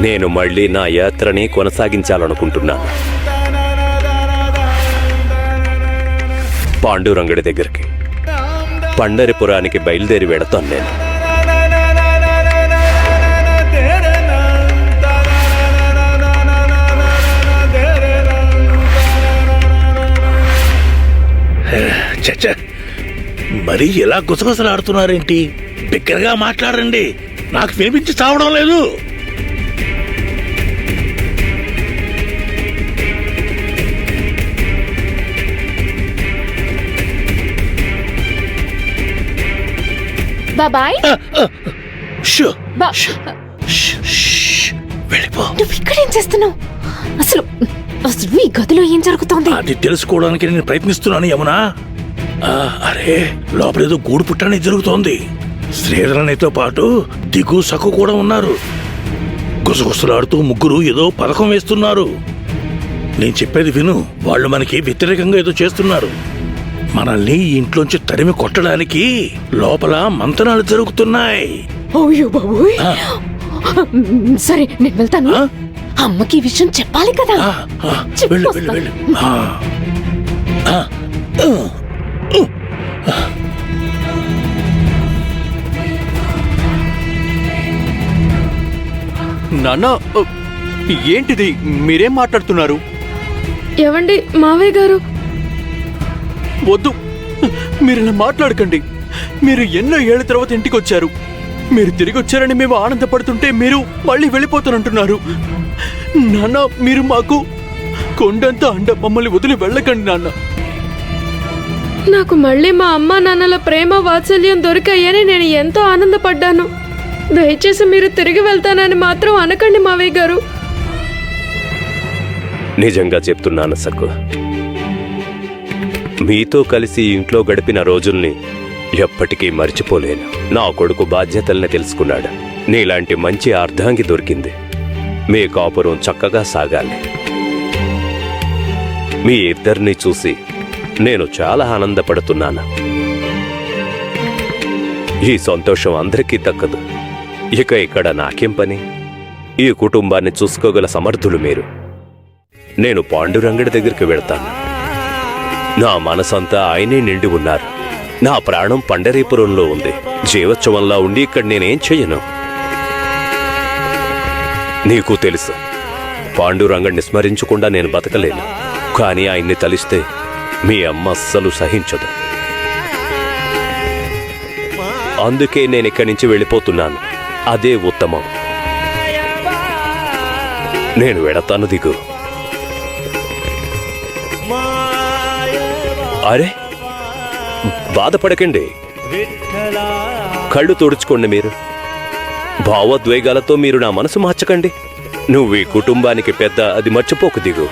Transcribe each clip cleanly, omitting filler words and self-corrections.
నేను మళ్ళీ నా యాత్రని కొనసాగించాలనుకుంటున్నాను. పాండురంగడి దగ్గరికి, పండరిపురానికి బయలుదేరి వెడతాను నేను. చచ్చా, మరి ఎలా గుసగుసలాడుతున్నారేంటి? బిగ్గరగా మాట్లాడండి, నాకు వినిపించి చావడం లేదు. బాబాయ్, వెళ్ళిపో. నువ్వు ఇక్కడేం చేస్తున్నావు? అసలు అసలు ఈ గదిలో ఏం జరుగుతోంది? అది తెలుసుకోవడానికి నేను ప్రయత్నిస్తున్నాను యమునా. అరే, లోపలేదో గూడు పుట్టని జరుగుతోంది. శ్రీధరనితో పాటు దిగు సక్కు కూడా ఉన్నారు. గుసగుసలాడుతూ ముగ్గురు ఏదో పథకం వేస్తున్నారు. నేను చెప్పేది విను. వాళ్ళు మనకి వ్యతిరేకంగా ఏదో చేస్తున్నారు. మనల్ని ఈ ఇంట్లోంచి తరిమి కొట్టడానికి లోపల మంతనాలు జరుగుతున్నాయి. అయ్యో బాబోయ్, సరే నేను వెళ్తాను. అమ్మకి ఈ విషయం చెప్పాలి కదా. వెళ్ళు వెళ్ళు వెళ్ళు. నాన్న, ఏంటిది? మీరేం మాట్లాడుతున్నారు? ఏవండి మావయ్య గారు? వద్దు, మీరు ఇలా మాట్లాడకండి. మీరు ఎన్నో ఏళ్ల తర్వాత ఇంటికి వచ్చారు. మీరు తిరిగి వచ్చారని మేము ఆనందపడుతుంటే మీరు మళ్ళీ వెళ్ళిపోతానంటున్నారు. నాన్న, మీరు మాకు కొండంత అండ. మమ్మల్ని వదిలి వెళ్ళకండి నాన్న. నాకు మళ్ళీ మా అమ్మా నాన్నల ప్రేమ వాత్సల్యం దొరికాయని నేను ఎంతో ఆనందపడ్డాను. దయచేసి మీరు తిరిగి వెళ్తానని మాత్రం అనకండి మావయ్య గారు. నిజంగా చెప్తున్నాను సక్కు, మీతో కలిసి ఇంట్లో గడిపిన రోజుల్ని ఎప్పటికీ మర్చిపోలేను. నా కొడుకు బాధ్యతల్ని తెలుసుకున్నాడు. నీలాంటి మంచి అర్ధాంగి దొరికింది. మీ కాపురం చక్కగా సాగాలి. మీ ఇద్దరిని చూసి నేను చాలా ఆనందపడుతున్నాను. ఈ సంతోషం అందరికీ దక్కదు. ఇక ఇక్కడ నాకేం పని? ఈ కుటుంబాన్ని చూసుకోగల సమర్థులు మీరు. నేను పాండురంగడి దగ్గరికి వెళ్తాను. నా మనసంతా ఆయనే నిండి ఉన్నారు. నా ప్రాణం పండరీపురంలో ఉంది. జీవోత్సవంలా ఉండి ఇక్కడ నేనేం చెయ్యను? నీకు తెలుసు, పాండురంగడిని స్మరించకుండా నేను బతకలేను. కానీ ఆయన్ని తలిస్తే మీ అమ్మ అస్సలు సహించదు. అందుకే నేను ఇక్కడి నుంచి వెళ్ళిపోతున్నాను. అదే ఉత్తమం. నేను వెడతాను. దిగు. అరే, బాధపడకండి. కళ్ళు తుడుచుకోండి. మీరు భావోద్వేగాలతో మీరు నా మనసు మార్చకండి. నువ్వు ఈ కుటుంబానికి పెద్ద, అది మర్చిపోకు. దిగు.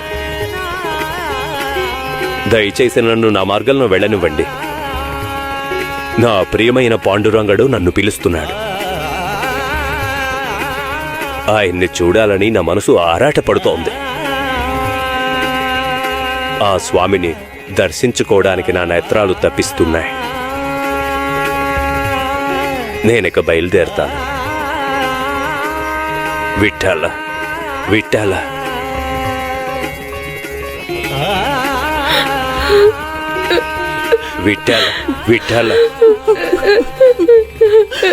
దయచేసి నన్ను నా మార్గంలో వెళ్ళనివ్వండి. నా ప్రియమైన పాండురంగడు నన్ను పిలుస్తున్నాడు. ఆయన్ని చూడాలని నా మనసు ఆరాటపడుతోంది. ఆ స్వామిని దర్శించుకోవడానికి నా నేత్రాలు తప్పిస్తున్నాయి. నేనిక బయలుదేరతాను. విఠ్ఠల, విఠ్ఠల. విఠ్ఠల, విఠ్ఠల,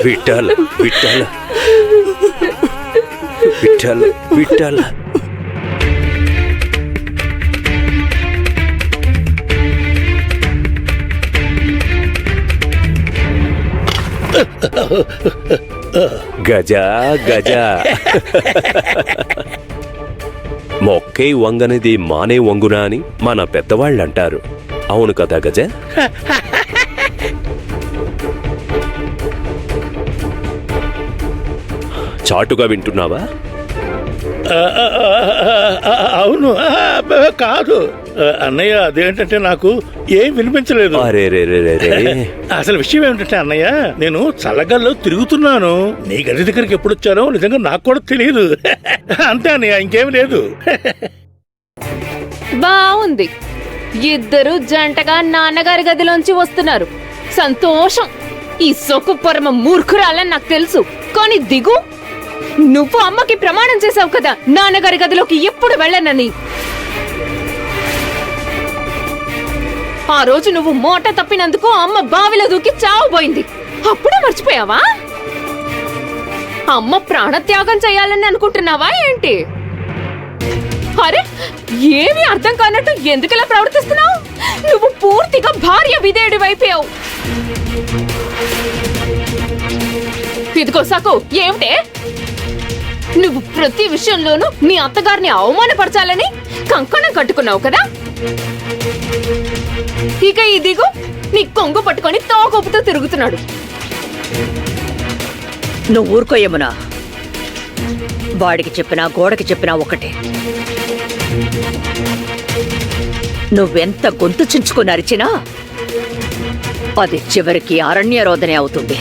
విఠ్ఠల, విఠ్ఠల, విఠ్ఠల, విఠ్ఠల. Gaza Gaza. మొక్కే వంగనిది మానే వంగునా అని మన పెద్దవాళ్ళు అంటారు. అవును కదా గజ? చాటుగా వింటున్నావా? అవును. కాదు అన్నయ్య, అదేంటంటే నాకు ఏం వినిపించలేదు. అసలు విషయం ఏమిటంటే అన్నయ్య, నేను చల్లగాల్లో తిరుగుతున్నాను. నీ గది దగ్గరికి ఎప్పుడు వచ్చానో నిజంగా నాకు కూడా తెలియదు. అంతే అన్నయ్య, ఇంకేం లేదు. బాగుంది. ఇద్దరు జంటగా నాన్నగారి గదిలోంచి వస్తున్నారు. సంతోషం. ఈ సొక్కు పరమ మూర్ఖురాలని నాకు తెలుసు. కానీ దిగు, నువ్వు అమ్మకి ప్రమాణం చేసావు కదా నాన్నగారి గదిలోకి ఎప్పుడు వెళ్ళనని. ఆ రోజు నువ్వు మోట తప్పినందుకు అమ్మ బావిలో దూకి చావబోయింది. అప్పుడే మర్చిపోయావా? అమ్మ ప్రాణత్యాగం చేయాలని అనుకుంటున్నావా ఏంటి? అరే, ఏమీ అర్థం కానట్టు ఎందుకలా ప్రవర్తిస్తున్నావు? నువ్వు పూర్తిగా భార్య విధేయుడి వైపోయావు. ఇదిగో సకు, ఏమిటే నువ్వు ప్రతి విషయంలోనూ నీ అత్తగారిని అవమానపరచాలని కంకణం కట్టుకున్నావు కదా. ఇక ఈ దిగు నీ కొంగు పట్టుకొని తోకొప్పుతూ తిరుగుతున్నాడు. నువ్వు ఊరుకో యమునా. వాడికి చెప్పినా గోడకి చెప్పినా ఒకటే. నువ్వెంత గొంతు చించుకుని అరిచినా అది చివరికి అరణ్య రోదనే అవుతుంది.